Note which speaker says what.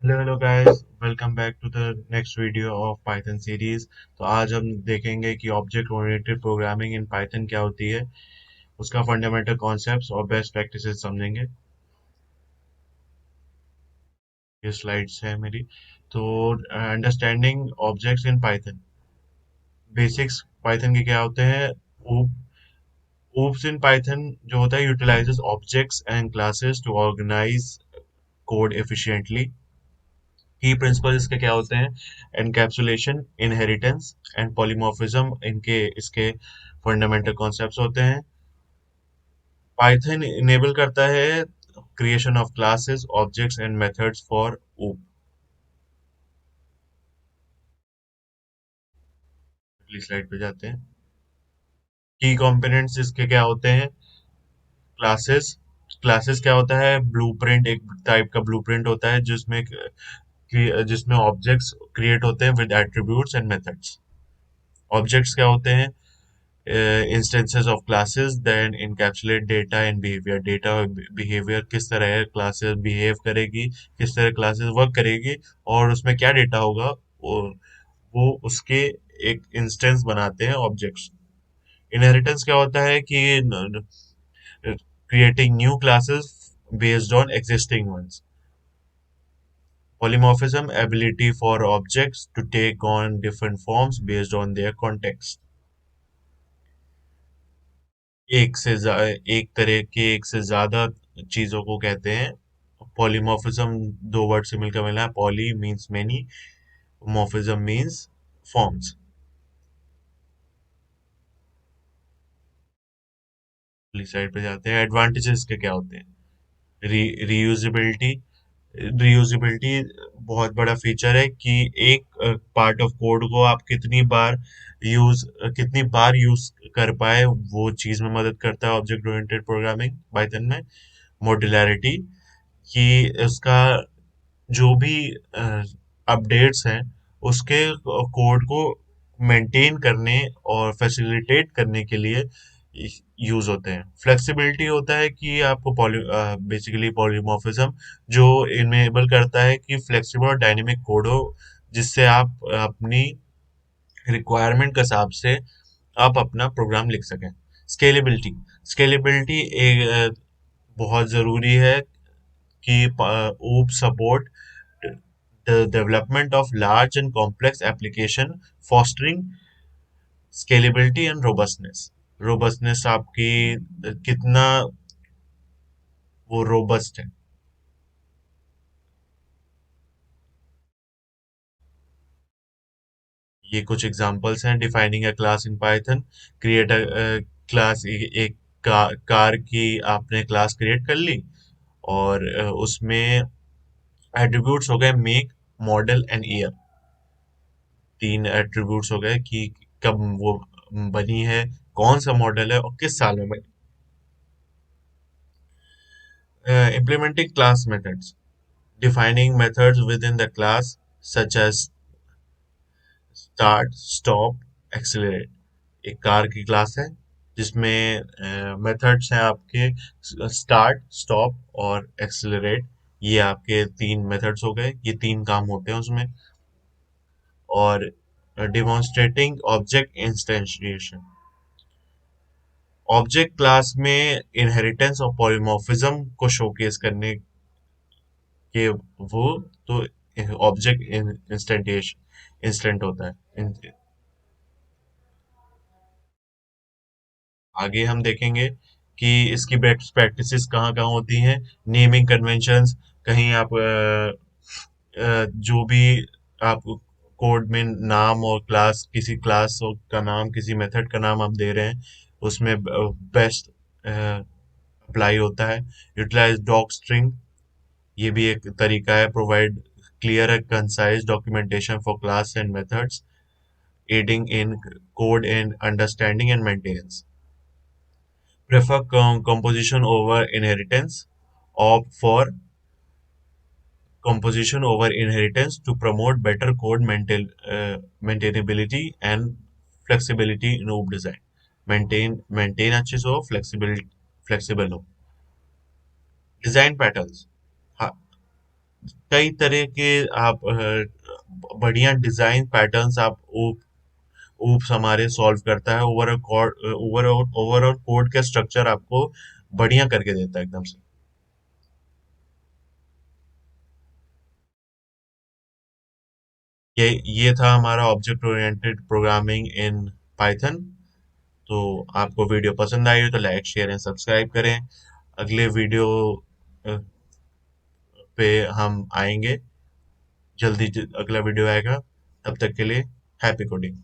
Speaker 1: Hello hello guys, welcome back to the next video of Python series. तो आज हम देखेंगे कि object oriented programming in Python क्या होती है, उसका फंडामेंटल कॉन्सेप्ट्स और बेस्ट प्रैक्टिसेस समझेंगे। ये स्लाइड्स है मेरी। तो understanding objects in Python, basics Python के क्या होते हैं। oops इन पाइथन जो होता है utilizes objects and classes to organize code efficiently. Key principle इसके क्या होते हैं। एनकैप्सुलेशन, इनहेरिटेंस एंड पॉलीमॉर्फिज्म इनके इसके फंडामेंटल कॉन्सेप्ट्स होते हैं। पाइथन इनेबल करता है creation of classes, objects and methods for ऊप। अगली स्लाइड पे जाते हैं। की कंपोनेंट्स इसके क्या होते हैं। क्लासेस, क्लासेस क्या होता है। ब्लूप्रिंट, एक टाइप का ब्लूप्रिंट होता है जिसमें ऑब्जेक्ट्स क्रिएट होते हैं with attributes and methods. Objects क्या होते हैं। Instances of classes then encapsulate data and behavior। data और behavior किस तरह है, classes behave करेगी, किस तरह classes work करेगी और उसमें क्या data होगा, वो उसके एक इंस्टेंस बनाते हैं ऑब्जेक्ट्स। इनहेरिटेंस क्या होता है कि creating new classes based on existing ones। polymorphism, ability for objects to take on different forms based on their context। एक तरह के एक से ज्यादा चीजों को कहते हैं पॉलीमॉर्फिज्म। दो वर्ड से मिलकर मिला है। Poly means many, morphism means forms. अगली साइड पे जाते हैं। एडवांटेजेस के क्या होते हैं। रीयूजेबिलिटी, रीयूजेबिलिटी बहुत बड़ा फीचर है कि एक पार्ट ऑफ कोड को आप कितनी बार यूज कर पाए, वो चीज में मदद करता है ऑब्जेक्ट ओरिएंटेड प्रोग्रामिंग पाइथन में। मॉड्युलैरिटी, कि उसका जो भी अपडेट्स हैं उसके कोड को मेंटेन करने और फैसिलिटेट करने के लिए यूज होते हैं। फ्लेक्सिबिलिटी होता है कि आपको बेसिकली पॉलीमॉर्फिज्म जो इनेबल करता है कि फ्लेक्सिबल और डायनेमिक कोड हो, जिससे आप अपनी रिक्वायरमेंट के हिसाब से आप अपना प्रोग्राम लिख सकें। स्केलेबिलिटी, स्केलेबिलिटी एक बहुत ज़रूरी है कि OOP support the development of large and complex application, fostering scalability and robustness। robustness आपकी कितना वो रोबस्ट है। ये कुछ एग्जांपल्स हैं। Defining a class in Python, create a class. एक कार की आपने क्लास क्रिएट कर ली और उसमें एट्रीब्यूट्स हो गए मेक, मॉडल एंड ईयर। तीन एट्रीब्यूट्स हो गए कि कब वो बनी है, कौन सा मॉडल है और किस साल में बनी। Implementing class methods, defining methods within the class such as start, stop, accelerate। एक कार की क्लास है जिसमें मेथड्स हैं आपके स्टार्ट, स्टॉप और एक्सेलरेट। ये आपके तीन मेथड्स हो गए, ये तीन काम होते हैं उसमें। और डिमॉन्स्ट्रेटिंग ऑब्जेक्ट इंस्टेंशिएशन, ऑब्जेक्ट क्लास में इनहेरिटेंस और पॉलीमॉर्फिज्म को शोकेस करने के वो तो ऑब्जेक्ट इंस्टेंटेशन इंस्टेंट होता है। आगे हम देखेंगे कि इसकी बेस्ट प्रैक्टिसेस कहाँ कहाँ होती हैं। नेमिंग कन्वेंशंस, कहीं आप जो भी आप कोड में नाम और क्लास, किसी क्लास का नाम, किसी मेथड का नाम आप दे रहे हैं, उसमें बेस्ट अप्लाई होता है। यूटिलाइज डॉक स्ट्रिंग, ये भी एक तरीका है। Provide clear and concise documentation for class and methods, adding in code and understanding and maintenance। Prefer composition over inheritance, opt for composition over inheritance to promote better code maintainability and flexibility in OOP design। maintain अच्छे से हो, flexible हो। Design patterns, कई तरह के आप बढ़िया design patterns आप ऊप्स हमारे सॉल्व करता है। ओवरऑल कोड का स्ट्रक्चर आपको बढ़िया करके देता है एकदम से। ये था हमारा object oriented programming in Python. तो आपको वीडियो पसंद आई हो तो लाइक शेयर एंड सब्सक्राइब करें। अगले वीडियो पे हम आएंगे, जल्दी अगला वीडियो आएगा। तब तक के लिए हैप्पी कोडिंग।